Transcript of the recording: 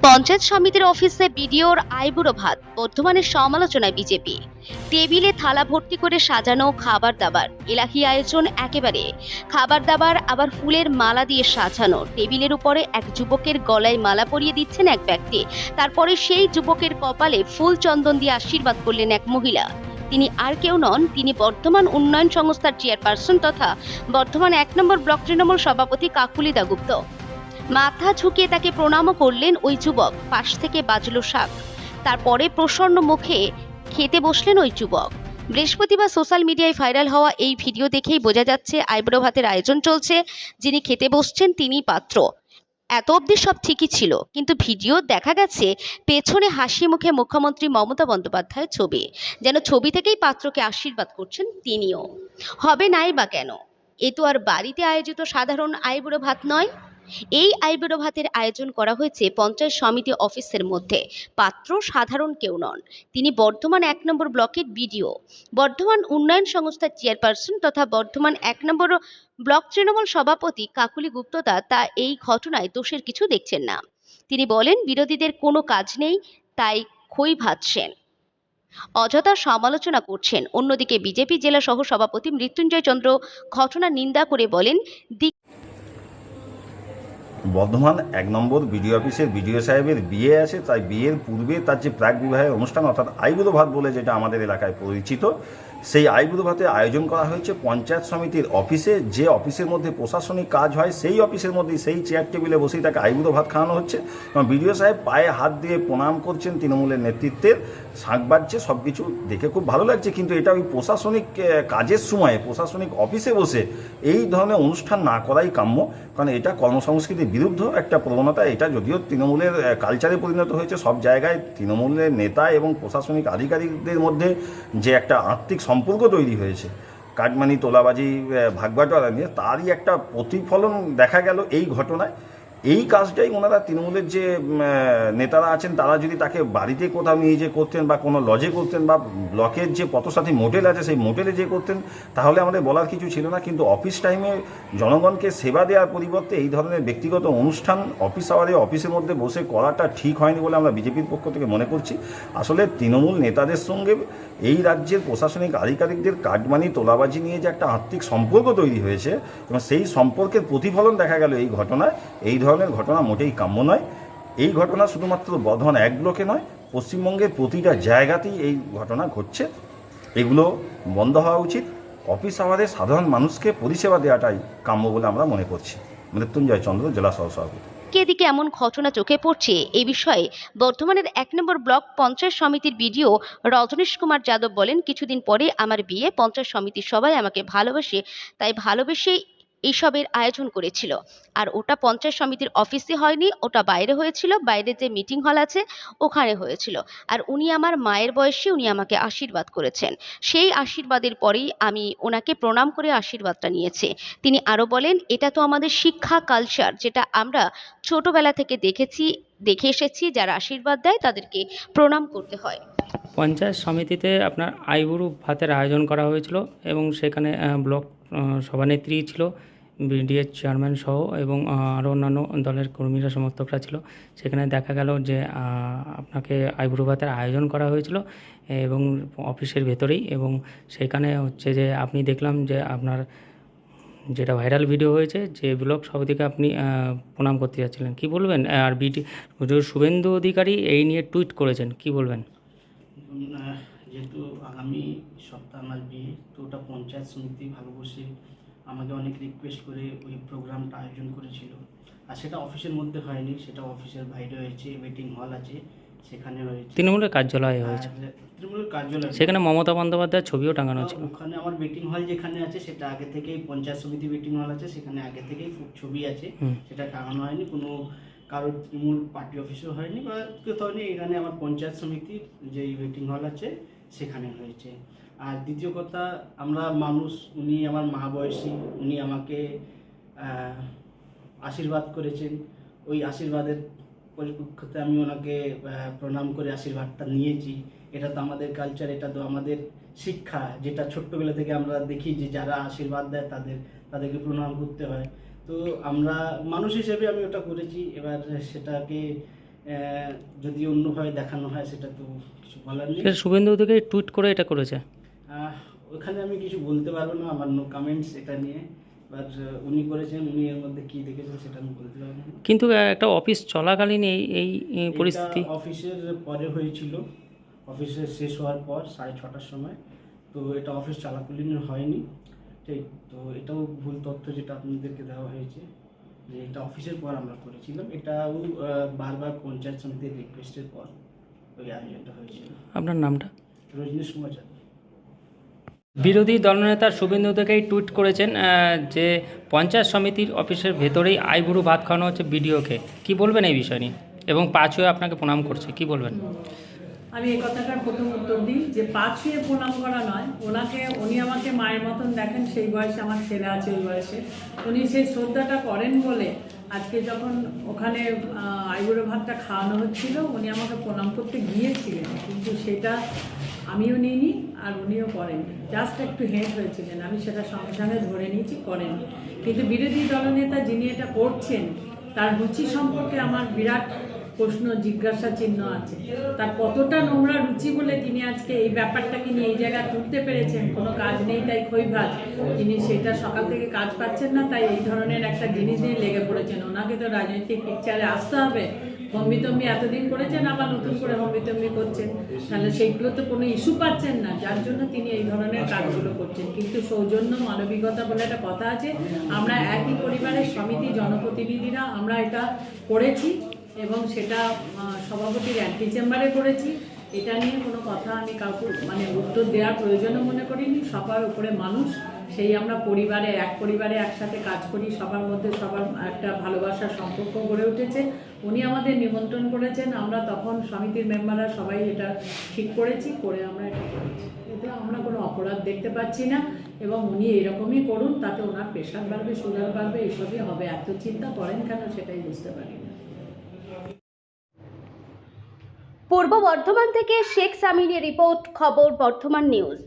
পঞ্চায়েত সমিতির অফিসে বিডিওর আইবুড়ো ভাত, বর্ধমানের সমালোচনায় বিজেপি। টেবিলে থালা ভর্তি করে সাজানো খাবার দাবার, এলাহি আয়োজন একেবারে। খাবার দাবার আবার ফুলের মালা দিয়ে সাজানো। টেবিলের উপরে এক যুবকের গলায় মালা পরিয়ে দিচ্ছেন এক ব্যক্তি, তারপরে সেই যুবকের কপালে ফুল চন্দন দিয়ে আশীর্বাদ করলেন এক মহিলা। তিনি আর কেউ নন, তিনি বর্ধমান উন্নয়ন সংস্থার চেয়ারপারসন তথা বর্ধমান 1 নম্বর ব্লক তৃণমূল সভাপতি কাকুলি দাগুপ্ত। মাথা ঝুঁকিয়ে তাকে প্রণামও করলেন ওই যুবক। পাশ থেকে বাজলো শাক, তারপরে প্রসন্ন মুখে খেতে বসলেন ওই যুবক। বৃহস্পতিবার সোশ্যাল মিডিয়ায় ভাইরাল হওয়া এই ভিডিও দেখেই বোঝা যাচ্ছে আইবুড়ো ভাতের আয়োজন চলছে। যিনি খেতে বসছেন তিনিই পাত্র। এত অবধি সব ঠিকই ছিল, কিন্তু ভিডিও দেখা গেছে পেছনে হাসি মুখে মুখ্যমন্ত্রী মমতা বন্দ্যোপাধ্যায়ের ছবি। যেন ছবি থেকেই পাত্রকে আশীর্বাদ করছেন তিনিও। হবে নাই বা কেন? এ তো আর বাড়িতে আয়োজিত সাধারণ আইবুড়ো ভাত নয়। এই আইবুড়ো ভাতের আয়োজন করা হয়েছে পঞ্চায়েত সমিতি অফিসের মধ্যে। পাত্র সাধারণ কেউ নন, তিনি বর্ধমান 1 নম্বর ব্লকের বিডিও, বর্ধমান উন্নয়ন সংস্থার চেয়ারপারসন তথা বর্ধমান 1 নম্বর ব্লক তৃণমূল সভাপতি কাকুলি গুপ্তদা। তা এই ঘটনায় দোষের কিছু দেখছেন না। তিনি বলেন, বিরোধীদের কোনো কাজ নেই, তাই খই ভাজছেন, অযথা সমালোচনা করছেন। অন্যদিকে বিজেপি জেলা সহ সভাপতি মৃত্যুঞ্জয় চন্দ্র ঘটনার নিন্দা করে বলেন, বর্ধমান 1 নম্বর বিডিও অফিসের বিডিও সাহেবের বিয়ে আছে, তাই বিয়ের পূর্বে তার যে প্রাক বিবাহের অনুষ্ঠান অর্থাৎ আইবুড়ো ভাত বলে যেটা আমাদের এলাকায় পরিচিত, সেই আইবুড়ো ভাতের আয়োজন করা হয়েছে পঞ্চায়েত সমিতির অফিসে। যে অফিসের মধ্যে প্রশাসনিক কাজ হয় সেই অফিসের মধ্যেই সেই চেয়ার টেবিলে বসেই তাকে আইবুড়ো ভাত খাওয়ানো হচ্ছে এবং বিডিও সাহেব পায়ে হাত দিয়ে প্রণাম করছেন তৃণমূলের নেতৃত্বের, শাঁখ বাজছে, সব কিছু দেখে খুব ভালো লাগছে। কিন্তু এটা ওই প্রশাসনিক কাজের সময়ে প্রশাসনিক অফিসে বসে এই ধরনের অনুষ্ঠান না করাই কাম্য, কারণ এটা কর্মসংস্কৃতির বিরুদ্ধ একটা প্রবণতা। এটা যদিও তৃণমূলের কালচারে পরিণত হয়েছে, সব জায়গায় তৃণমূলের নেতা এবং প্রশাসনিক আধিকারিকদের মধ্যে যে একটা আত্মিক সম্পর্ক তৈরি হয়েছে কাটমানি তোলাবাজি ভাগবাটোয়ারা নিয়ে, তারই একটা প্রতিফলন দেখা গেল এই ঘটনায়। এই কাজটাই ওনারা তৃণমূলের যে নেতারা আছেন তারা যদি তাকে বাড়িতে কোথাও নিয়ে যেয়ে করতেন বা কোনো লজে করতেন বা ব্লকের যে পথসাথী মোটেল আছে সেই মোটেলে যে করতেন, তাহলে আমাদের বলার কিছু ছিল না। কিন্তু অফিস টাইমে জনগণকে সেবা দেওয়ার পরিবর্তে এই ধরনের ব্যক্তিগত অনুষ্ঠান অফিস আওয়ারে অফিসের মধ্যে বসে করাটা ঠিক হয়নি বলে আমরা বিজেপির পক্ষ থেকে মনে করছি। আসলে তৃণমূল নেতাদের সঙ্গে এই রাজ্যের প্রশাসনিক আধিকারিকদের কাটমানি তোলাবাজি নিয়ে যে একটা আত্মিক সম্পর্ক তৈরি হয়েছে এবং সেই সম্পর্কের প্রতিফলন দেখা গেল এই ঘটনায়। এই ধরনের ঘটনা মোটেই কাম্য নয়। এই ঘটনা শুধুমাত্র বর্ধমান 1 ব্লকে নয়, পশ্চিমবঙ্গের প্রতিটা জায়গাতেই এই ঘটনা ঘটছে। এগুলো বন্ধ হওয়া উচিত। অফিস আওয়ারে সাধারণ মানুষকে পরিষেবা দেওয়াটাই কাম্য বলে আমরা মনে করছি। মৃত্যুঞ্জয় চন্দ্র, জেলা সহসভাপতি। এদিকে এমন ঘটনা চোখে পড়ছে, এই বিষয়ে বর্ধমানের 1 নম্বর ব্লক পঞ্চায়েত সমিতির বিডিও রজনীশ কুমার যাদব বলেন, কিছুদিন পরে আমার বিয়ে, পঞ্চায়েত সমিতির সবাই আমাকে ভালোবাসে, তাই ভালোবেসে এইসবের আয়োজন করেছিল। আর ওটা পঞ্চায়েত সমিতির অফিসে হয়নি, ওটা বাইরে হয়েছিল, বাইরে যে মিটিং হল আছে ওখানে হয়েছিল। আর উনি আমার মায়ের বয়সী, উনি আমাকে আশীর্বাদ করেছেন। সেই আশীর্বাদের পরেই আমি ওনাকে প্রণাম করে আশীর্বাদটা নিয়েছি। তিনি আরো বলেন, এটা তো আমাদের শিক্ষা কালচার, যেটা আমরা ছোটবেলা থেকে দেখে এসেছি, যারা আশীর্বাদ দেয় তাদেরকে প্রণাম করতে হয়। পঞ্চায়েত সমিতিতে আপনার আইবুড়ো ভাতের আয়োজন করা হয়েছিল এবং সেখানে ব্লক সভানেত্রী ছিল, বিডিএ চেয়ারম্যান সহ এবং আরও অন্যান্য দলের কর্মীরা সমর্থকরা ছিল। সেখানে দেখা গেল যে আপনাকে আইবুড়ো ভাতের আয়োজন করা হয়েছিল এবং অফিসের ভেতরেই, এবং সেখানে হচ্ছে যে আপনি দেখলাম যে আপনার যেটা ভাইরাল ভিডিও হয়েছে যে ব্লক সভাপতিকে আপনি প্রণাম করতে যাচ্ছিলেন, কি বলবেন? আর শুভেন্দু অধিকারী এই নিয়ে টুইট করেছেন, কি বলবেন? যেহেতু আগামী সপ্তাহ আমার বিয়ে, তো ওটা পঞ্চায়েত সমিতি ভালোবসে আমাকে অনেক রিকোয়েস্ট করে ওই প্রোগ্রামটা আয়োজন করেছিল। আর সেটা অফিসের মধ্যে হয়নি, সেটা অফিসের বাইরে হয়েছে, ওয়েটিং হল আছে সেখানে হয়েছে, তৃণমূলের কার্যালয়ে হয়েছে। তৃণমূলের কার্যালয়, সেখানে মমতা বন্দ্যোপাধ্যায়ের ছবিও টাঙানো ছিল। ওখানে আমার ওয়েটিং হল যেখানে আছে সেটা আগে থেকেই, পঞ্চায়েত সমিতি ওয়েটিং হল আছে সেখানে আগে থেকেই ছবি আছে, সেটা টাঙানো হয়নি, কোনো কারোর তৃণমূল পার্টি অফিসও হয়নি বা কোথাও হয়নি। এখানে আমার পঞ্চায়েত সমিতির যে ওয়েটিং হল আছে সেখানে হয়েছে। আর দ্বিতীয় কথা, আমরা মানুষ, উনি আমার মা বয়সী, উনি আমাকে আশীর্বাদ করেছেন, ওই আশীর্বাদের পরিপ্রেক্ষিতে আমি ওনাকে প্রণাম করে আশীর্বাদটা নিয়েছি। এটা তো আমাদের কালচার, এটা তো আমাদের শিক্ষা, যেটা ছোট্টবেলা থেকে আমরা দেখি যে যারা আশীর্বাদ দেয় তাদেরকে প্রণাম করতে হয়। তো আমরা মানুষ হিসেবে আমি ওটা করেছি। এবার সেটাকে যদি অন্যভাবে দেখানো হয় সেটা তো কিছু বলার নেই। সেটা শুভেন্দু থেকে টুইট করে এটা করেছে। ওখানে আমি কিছু বলতে পারবো না, আমার নো কমেন্টস এটা নিয়ে। এবার উনি করেছেন, উনি এর মধ্যে কি দেখেছেন সেটা আমি বলতে পারবো না। কিন্তু একটা অফিস চলাকালীন এই এই এই পরিস্থিতি। এটা অফিসের পরে হয়েছিল, অফিসের শেষ হওয়ার পর 6:30টার সময়। তো এটা অফিস চলাকালীন হয়নি, ঠিক। তো এটাও ভুল তথ্য যেটা আপনাদেরকে দেওয়া হয়েছে, যে এটা অফিসের পর আমরা করেছিলাম। এটাও বারবার পঞ্চায়েত সমিতির রিকোয়েস্টের পর ওই আয়োজনটা হয়েছিল। আপনার নামটা? রজনীশ কুমার যাদব। বিরোধী দলনেতা শুভেন্দু থেকেই টুইট করেছেন যে পঞ্চায়েত সমিতির অফিসের ভেতরেই আইবুড়ো ভাত খাওয়ানো হচ্ছে বিডিওকে। কি বলবেন এই বিষয় নিয়ে? এবং পা ছুঁয়ে আপনাকে প্রণাম করছে, কি বলবেন? আমি এই কথাটার প্রথম উত্তর দিই যে পা ছুঁয়ে প্রণাম করা নয়, উনি আমাকে মায়ের মতন দেখেন, সেই বয়সে আমার ছেলে আছে, ওই বয়সে উনি সেই শ্রদ্ধাটা করেন বলে আজকে যখন ওখানে আইবুড়ো ভাতটা খাওয়ানো হচ্ছিল উনি আমাকে প্রণাম করতে গিয়েছিলেন, কিন্তু সেটা আমিও নিইনি আর উনিও করেননি। জাস্ট একটু হেঁট হয়েছিলেন, আমি সেটা সঙ্গে সঙ্গে ধরে নিয়েছি, করেননি। কিন্তু বিরোধী দলনেতা যিনি এটা করছেন তার রুচি সম্পর্কে আমার বিরাট প্রশ্ন, জিজ্ঞাসা চিহ্ন আছে। তার কতটা নোংরা রুচি বলে তিনি আজকে এই ব্যাপারটাকে নিয়ে এই জায়গায় তুলতে পেরেছেন। কোনো কাজ নেই তাই খই ভাত, তিনি সেটা সকাল থেকে কাজ পাচ্ছেন না, তাই এই ধরনের একটা জিনিস নিয়ে লেগে পড়েছেন। ওনাকে তো রাজনৈতিক পিকচারে আসতে হবে। হম্বিতম্বি এতদিন করেছেন, আবার নতুন করে হম্বিতম্বি করছেন, তাহলে সেইগুলো তো কোনো ইস্যু পাচ্ছেন না, যার জন্য তিনি এই ধরনের কাজগুলো করছেন। কিন্তু সৌজন্য মানবিকতা বলে একটা কথা আছে, আমরা একই পরিবারের সমিতি জনপ্রতিনিধিরা আমরা এটা করেছি এবং সেটা সভাপতির অ্যান্টি চেম্বারে করেছি। এটা নিয়ে কোনো কথা আমি কাউকে উত্তর দেওয়ার প্রয়োজনও মনে করিনি। সবার উপরে মানুষ, সেই আমরা এক পরিবারে একসাথে কাজ করি, সবার মধ্যে সবার একটা ভালোবাসার সম্পর্ক গড়ে উঠেছে। উনি আমাদের নিমন্ত্রণ করেছেন, আমরা তখন সমিতির মেম্বাররা সবাই এটা ঠিক করেছি, করে আমরা এটা করেছি। এটা আমরা কোনো অপরাধ দেখতে পাচ্ছি না এবং উনি এরকমই করুন, তাতে ওনার প্রেশার বাড়বে, সুগার বাড়বে, এসবই হবে। এত চিন্তা করেন কেন সেটাই বুঝতে পারি না। পূর্ব বর্ধমান থেকে শেখ সামিনের রিপোর্ট, খবর বর্ধমান নিউজ।